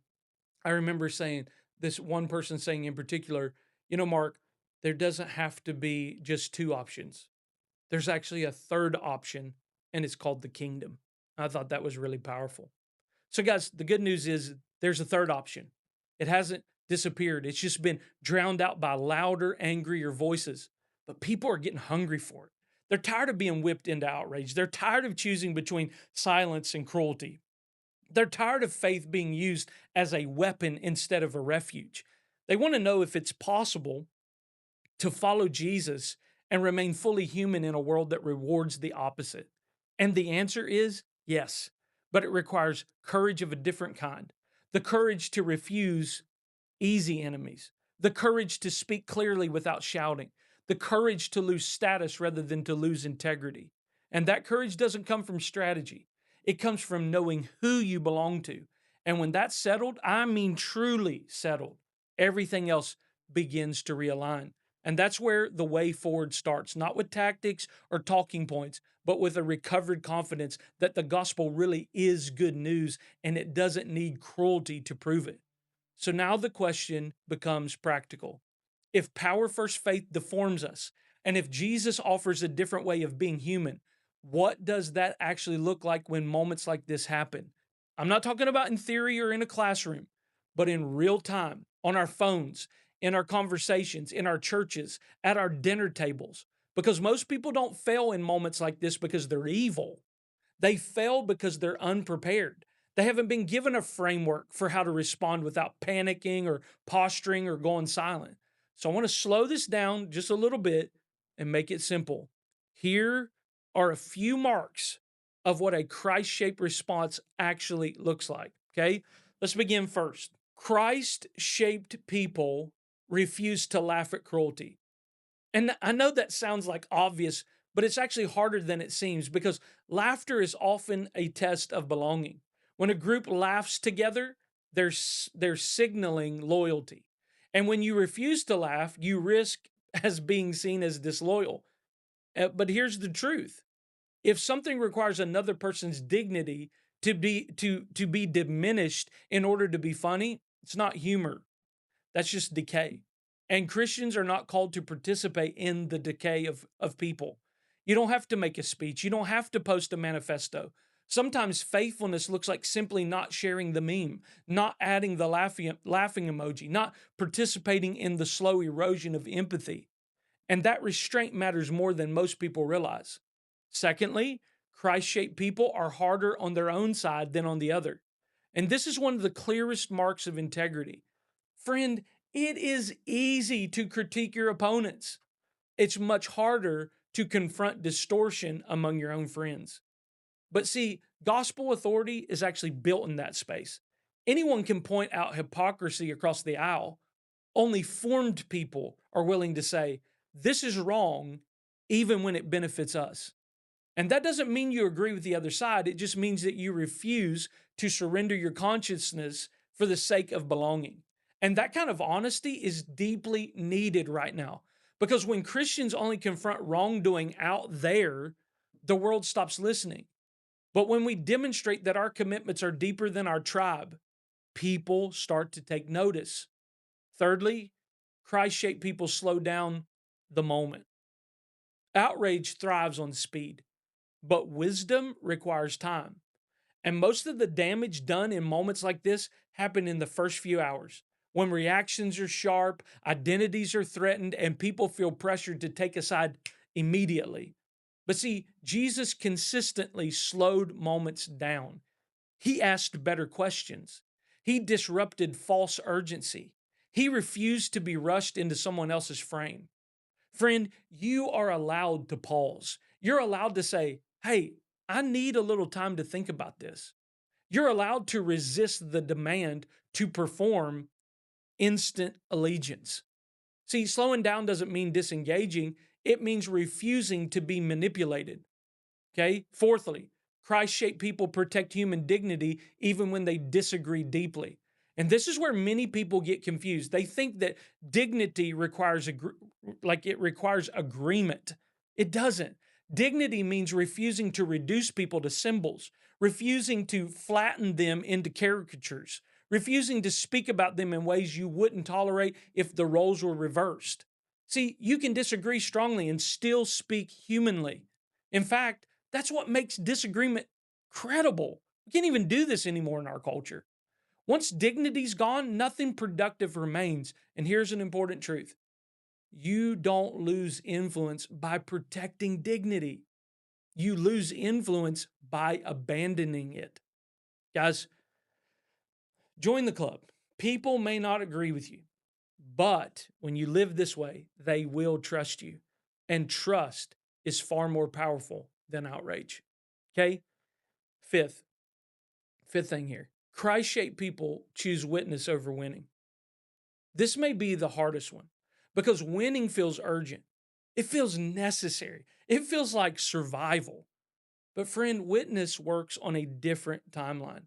I remember saying, this one person saying in particular, you know, Mark, there doesn't have to be just two options. There's actually a third option, and it's called the kingdom. I thought that was really powerful. So, guys, the good news is there's a third option. It hasn't disappeared, it's just been drowned out by louder, angrier voices. But people are getting hungry for it. They're tired of being whipped into outrage. They're tired of choosing between silence and cruelty. They're tired of faith being used as a weapon instead of a refuge. They want to know if it's possible to follow Jesus and remain fully human in a world that rewards the opposite. And the answer is yes, but it requires courage of a different kind, the courage to refuse easy enemies, the courage to speak clearly without shouting, the courage to lose status rather than to lose integrity. And that courage doesn't come from strategy, it comes from knowing who you belong to. And when that's settled, I mean truly settled, everything else begins to realign. And that's where the way forward starts, not with tactics or talking points, but with a recovered confidence that the gospel really is good news and it doesn't need cruelty to prove it. So now the question becomes practical. If power first faith deforms us, and if Jesus offers a different way of being human, what does that actually look like when moments like this happen? I'm not talking about in theory or in a classroom, but in real time, on our phones, in our conversations, in our churches, at our dinner tables. Because most people don't fail in moments like this because they're evil. They fail because they're unprepared. They haven't been given a framework for how to respond without panicking or posturing or going silent. So I want to slow this down just a little bit and make it simple. Here are a few marks of what a Christ shaped response actually looks like. Okay, let's begin first. Christ shaped people refuse to laugh at cruelty. And I know that sounds like obvious, but it's actually harder than it seems because laughter is often a test of belonging. When a group laughs together, they're signaling loyalty. And when you refuse to laugh, you risk as being seen as disloyal. But here's the truth. If something requires another person's dignity to be diminished in order to be funny, it's not humor. That's just decay. And Christians are not called to participate in the decay of people. You don't have to make a speech, you don't have to post a manifesto. Sometimes faithfulness looks like simply not sharing the meme, not adding the laughing emoji, not participating in the slow erosion of empathy. And that restraint matters more than most people realize. Secondly, Christ shaped people are harder on their own side than on the other. And this is one of the clearest marks of integrity. Friend, it is easy to critique your opponents. It's much harder to confront distortion among your own friends. But see, gospel authority is actually built in that space. Anyone can point out hypocrisy across the aisle. Only formed people are willing to say, this is wrong, even when it benefits us. And that doesn't mean you agree with the other side. It just means that you refuse to surrender your consciousness for the sake of belonging. And that kind of honesty is deeply needed right now. Because when Christians only confront wrongdoing out there, the world stops listening. But when we demonstrate that our commitments are deeper than our tribe, people start to take notice. Thirdly, Christ shaped people slow down the moment. Outrage thrives on speed, but wisdom requires time. And most of the damage done in moments like this happen in the first few hours when reactions are sharp, identities are threatened, and people feel pressured to take a side immediately. But see, Jesus consistently slowed moments down. He asked better questions. He disrupted false urgency. He refused to be rushed into someone else's frame. Friend, you are allowed to pause. You're allowed to say, hey, I need a little time to think about this. You're allowed to resist the demand to perform instant allegiance. See, slowing down doesn't mean disengaging, it means refusing to be manipulated. Okay. Fourthly, Christ-shaped people protect human dignity even when they disagree deeply. And this is where many people get confused. They think that dignity requires it requires agreement. It doesn't. Dignity means refusing to reduce people to symbols, refusing to flatten them into caricatures, refusing to speak about them in ways you wouldn't tolerate if the roles were reversed. See, you can disagree strongly and still speak humanly. In fact, that's what makes disagreement credible. We can't even do this anymore in our culture. Once dignity's gone, nothing productive remains. And here's an important truth: you don't lose influence by protecting dignity, you lose influence by abandoning it. Guys, join the club. People may not agree with you, but when you live this way, they will trust you. And trust is far more powerful than outrage. Okay? Fifth, fifth thing here: Christ shaped people choose witness over winning. This may be the hardest one because winning feels urgent, it feels necessary, it feels like survival. But, friend, witness works on a different timeline.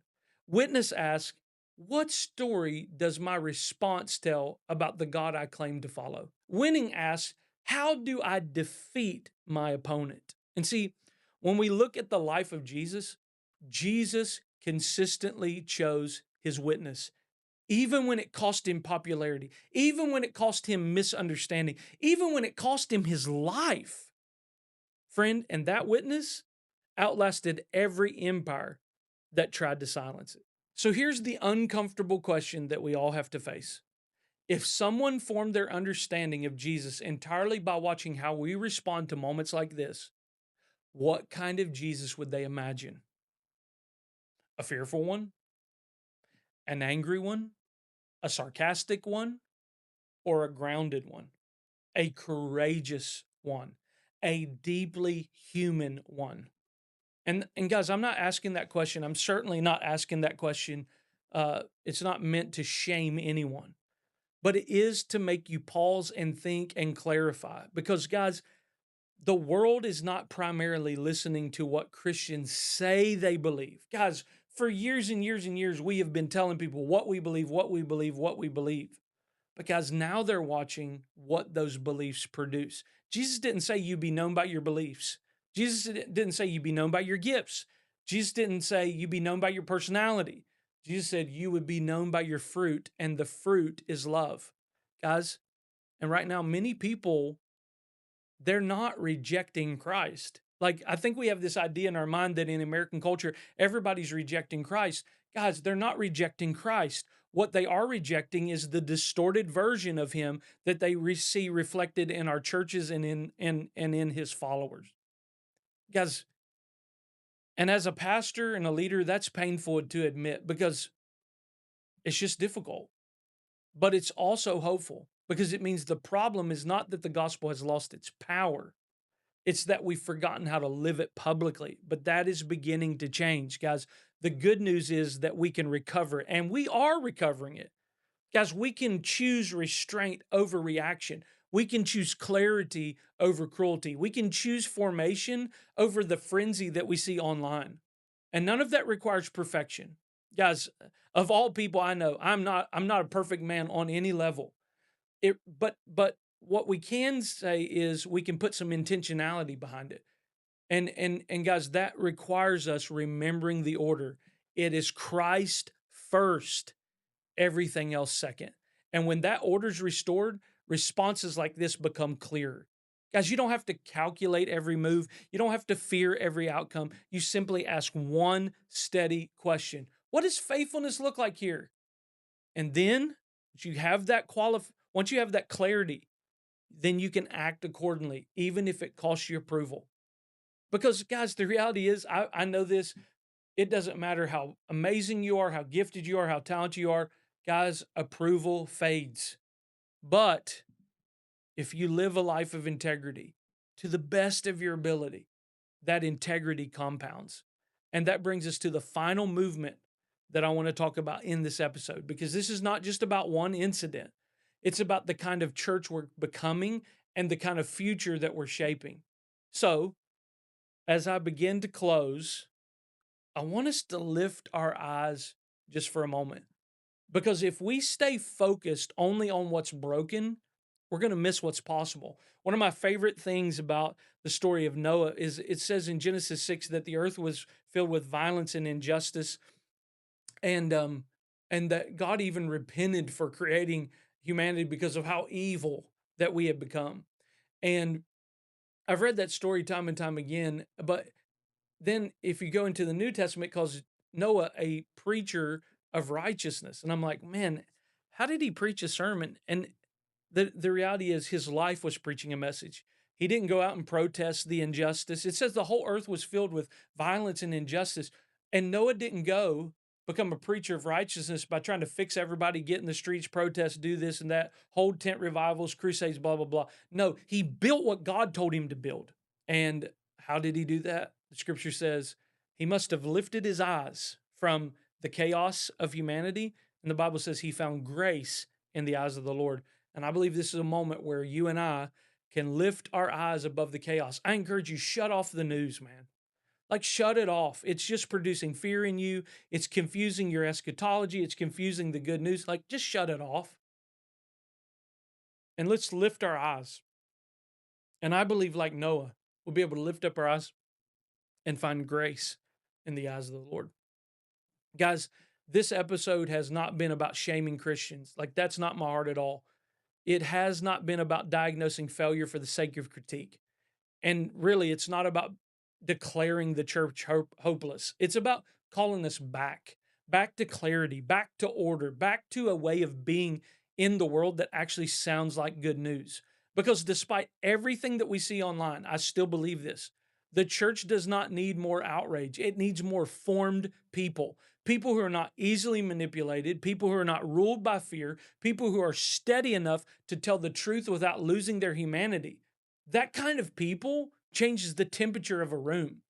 Witness asks, what story does my response tell about the God I claim to follow? Winning asks, how do I defeat my opponent? And see, when we look at the life of Jesus, Jesus consistently chose his witness, even when it cost him popularity, even when it cost him misunderstanding, even when it cost him his life. Friend, and that witness outlasted every empire that tried to silence it. So here's the uncomfortable question that we all have to face. If someone formed their understanding of Jesus entirely by watching how we respond to moments like this, what kind of Jesus would they imagine? A fearful one? An angry one? A sarcastic one? Or a grounded one? A courageous one? A deeply human one? And guys, I'm not asking that question. I'm certainly not asking that question. It's not meant to shame anyone, but it is to make you pause and think and clarify. Because, guys, the world is not primarily listening to what Christians say they believe. Guys, for years and years and years, we have been telling people what we believe, what we believe, what we believe. Because now they're watching what those beliefs produce. Jesus didn't say you be known by your beliefs. Jesus didn't say you be known by your gifts. Jesus didn't say you be known by your personality. Jesus said you would be known by your fruit, and the fruit is love. Guys, and right now, many people, they're not rejecting Christ. Like, I think we have this idea in our mind that in American culture, everybody's rejecting Christ. Guys, they're not rejecting Christ. What they are rejecting is the distorted version of him that they see reflected in our churches and in his followers. Guys, and as a pastor and a leader, that's painful to admit because it's just difficult. But it's also hopeful because it means the problem is not that the gospel has lost its power. It's that we've forgotten how to live it publicly, but that is beginning to change, guys. The good news is that we can recover, and we are recovering it. Guys, we can choose restraint over reaction. We can choose clarity over cruelty. We can choose formation over the frenzy that we see online. And none of that requires perfection. Guys, of all people I know, I'm not a perfect man on any level. But what we can say is we can put some intentionality behind it. And guys, that requires us remembering the order. It is Christ first, everything else second. And when that order is restored, responses like this become clearer. Guys, you don't have to calculate every move. You don't have to fear every outcome. You simply ask one steady question. What does faithfulness look like here? And then once you have that clarity, then you can act accordingly, even if it costs you approval. Because, guys, the reality is, I know this, it doesn't matter how amazing you are, how gifted you are, how talented you are, guys, approval fades. But if you live a life of integrity to the best of your ability, that integrity compounds. And that brings us to the final movement that I want to talk about in this episode, because this is not just about one incident. It's about the kind of church we're becoming and the kind of future that we're shaping. So, as I begin to close, I want us to lift our eyes just for a moment. Because if we stay focused only on what's broken, we're going to miss what's possible. One of my favorite things about the story of Noah is it says in Genesis 6 that the earth was filled with violence and injustice, and um and that God even repented for creating humanity because of how evil that we had become. And I've read that story time and time again, but then if you go into the New Testament, it calls Noah a preacher of righteousness. And I'm like, man, how did he preach a sermon? And the reality is his life was preaching a message. He didn't go out and protest the injustice. It says the whole earth was filled with violence and injustice. And Noah didn't go become a preacher of righteousness by trying to fix everybody, get in the streets, protest, do this and that, hold tent revivals, crusades, blah, blah, blah. No, he built what God told him to build. And how did he do that? The scripture says he must have lifted his eyes from the chaos of humanity. And the Bible says he found grace in the eyes of the Lord. And I believe this is a moment where you and I can lift our eyes above the chaos. I encourage you, shut off the news, man. Like, shut it off. It's just producing fear in you. It's confusing your eschatology. It's confusing the good news. Like, just shut it off. And let's lift our eyes. And I believe, like Noah, we'll be able to lift up our eyes and find grace in the eyes of the Lord. Guys, this episode has not been about shaming Christians. Like, that's not my heart at all. It has not been about diagnosing failure for the sake of critique. And really, it's not about declaring the church hopeless. It's about calling us back to clarity, back to order, back to a way of being in the world that actually sounds like good news. Because despite everything that we see online, I still believe this. The church does not need more outrage. It needs more formed people. People who are not easily manipulated, people who are not ruled by fear, people who are steady enough to tell the truth without losing their humanity. That kind of people changes the temperature of a room.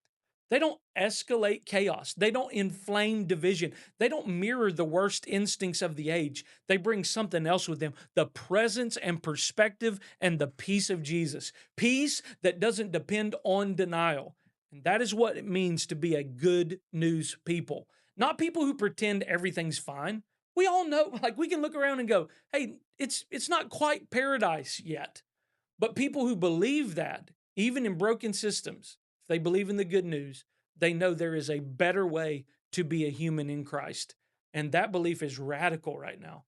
They don't escalate chaos. They don't inflame division. They don't mirror the worst instincts of the age. They bring something else with them, the presence and perspective and the peace of Jesus. Peace that doesn't depend on denial. And that is what it means to be a good news people, not people who pretend everything's fine. We all know, like, we can look around and go, hey, it's not quite paradise yet. But people who believe that, even in broken systems, if they believe in the good news, they know there is a better way to be a human in Christ. And that belief is radical right now.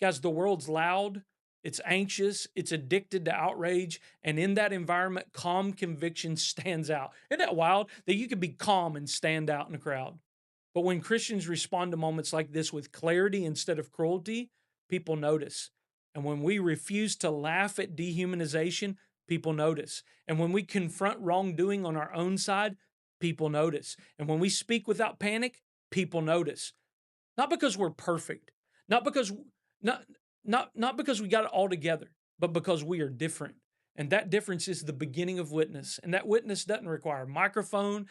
Guys, the world's loud, it's anxious, it's addicted to outrage. And in that environment, calm conviction stands out. Isn't that wild that you could be calm and stand out in a crowd? But when Christians respond to moments like this with clarity instead of cruelty, people notice. And when we refuse to laugh at dehumanization, people notice. And when we confront wrongdoing on our own side, people notice. And when we speak without panic, people notice. Not because we're perfect, not because not not because we got it all together, but because we are different. And that difference is the beginning of witness. And that witness doesn't require a microphone.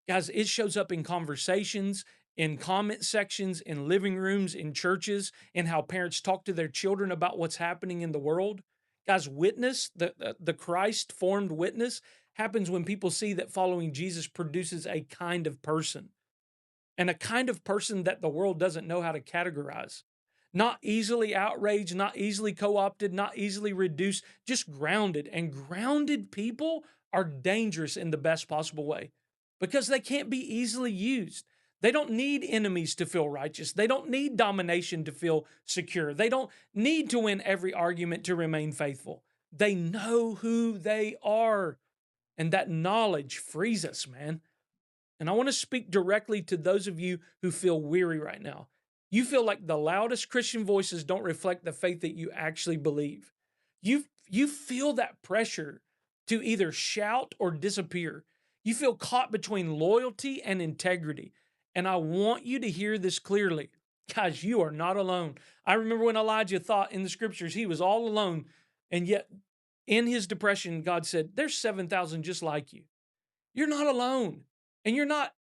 Guys, it shows up in conversations, in comment sections, in living rooms, in churches, in how parents talk to their children about what's happening in the world. Guys, witness, the Christ formed witness, happens when people see that following Jesus produces a kind of person, and a kind of person that the world doesn't know how to categorize. Not easily outraged, not easily co opted, not easily reduced, just grounded. And grounded people are dangerous in the best possible way because they can't be easily used. They don't need enemies to feel righteous. They don't need domination to feel secure. They don't need to win every argument to remain faithful. They know who they are. And that knowledge frees us, man. And I want to speak directly to those of you who feel weary right now. You feel like the loudest Christian voices don't reflect the faith that you actually believe. You feel that pressure to either shout or disappear. You feel caught between loyalty and integrity. And I want you to hear this clearly. Guys, you are not alone. I remember when Elijah thought in the scriptures he was all alone, and yet in his depression, God said, there's 7,000 just like you. You're not alone. And you're not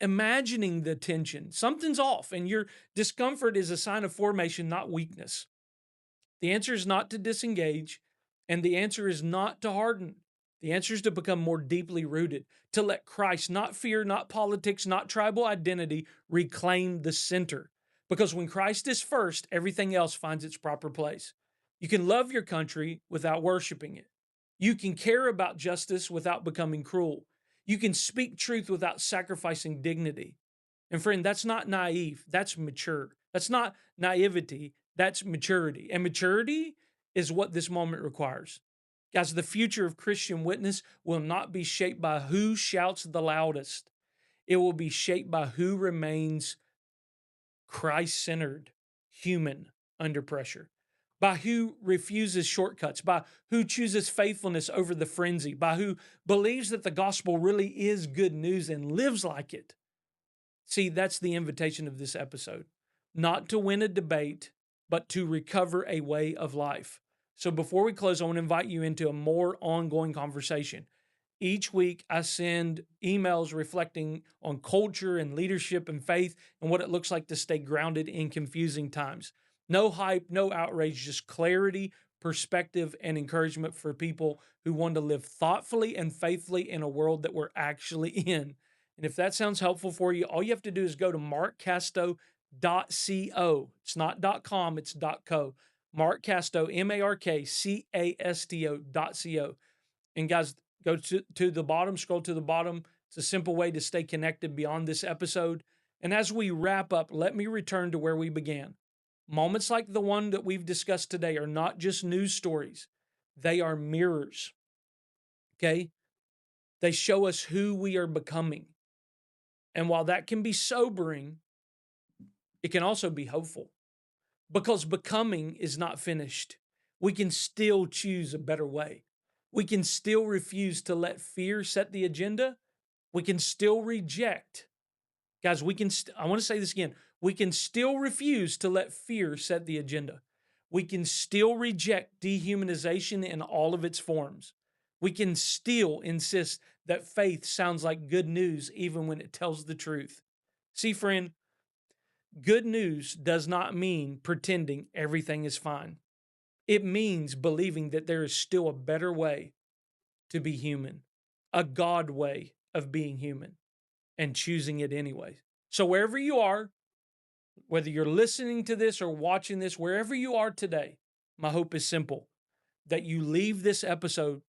imagining the tension. Something's off, and your discomfort is a sign of formation, not weakness. The answer is not to disengage, and the answer is not to harden. The answer is to become more deeply rooted, to let Christ, not fear, not politics, not tribal identity, reclaim the center. Because when Christ is first, everything else finds its proper place. You can love your country without worshiping it. You can care about justice without becoming cruel. You can speak truth without sacrificing dignity. And friend, that's not naive, that's mature. That's not naivety, that's maturity. And maturity is what this moment requires. Guys, the future of Christian witness will not be shaped by who shouts the loudest. It will be shaped by who remains Christ centered, human under pressure, by who refuses shortcuts, by who chooses faithfulness over the frenzy, by who believes that the gospel really is good news and lives like it. See, that's the invitation of this episode. Not to win a debate, but to recover a way of life. So before we close, I want to invite you into a more ongoing conversation. Each week, I send emails reflecting on culture and leadership and faith and what it looks like to stay grounded in confusing times. No hype, no outrage, just clarity, perspective, and encouragement for people who want to live thoughtfully and faithfully in a world that we're actually in. And if that sounds helpful for you, all you have to do is go to markcasto.co. It's not .com, it's .co. Mark Casto, MarkCasto.co. And guys, go to the bottom, scroll to the bottom. It's a simple way to stay connected beyond this episode. And as we wrap up, let me return to where we began. Moments like the one that we've discussed today are not just news stories, they are mirrors. Okay? They show us who we are becoming. And while that can be sobering, it can also be hopeful because becoming is not finished. We can still choose a better way. We can still refuse to let fear set the agenda. We can still reject. Guys, I want to say this again. We can still refuse to let fear set the agenda. We can still reject dehumanization in all of its forms. We can still insist that faith sounds like good news even when it tells the truth. See, friend, good news does not mean pretending everything is fine. It means believing that there is still a better way to be human, a God way of being human, and choosing it anyway. So, wherever you are, whether you're listening to this or watching this, wherever you are today, my hope is simple that you leave this episode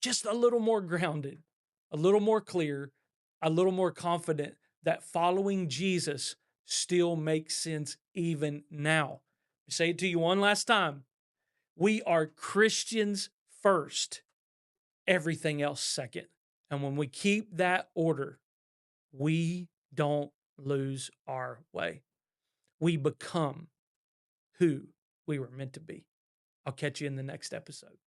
just a little more grounded, a little more clear, a little more confident that following Jesus still makes sense even now. I say it to you one last time. We are Christians first, everything else second. And when we keep that order, we don't lose our way. We become who we were meant to be. I'll catch you in the next episode.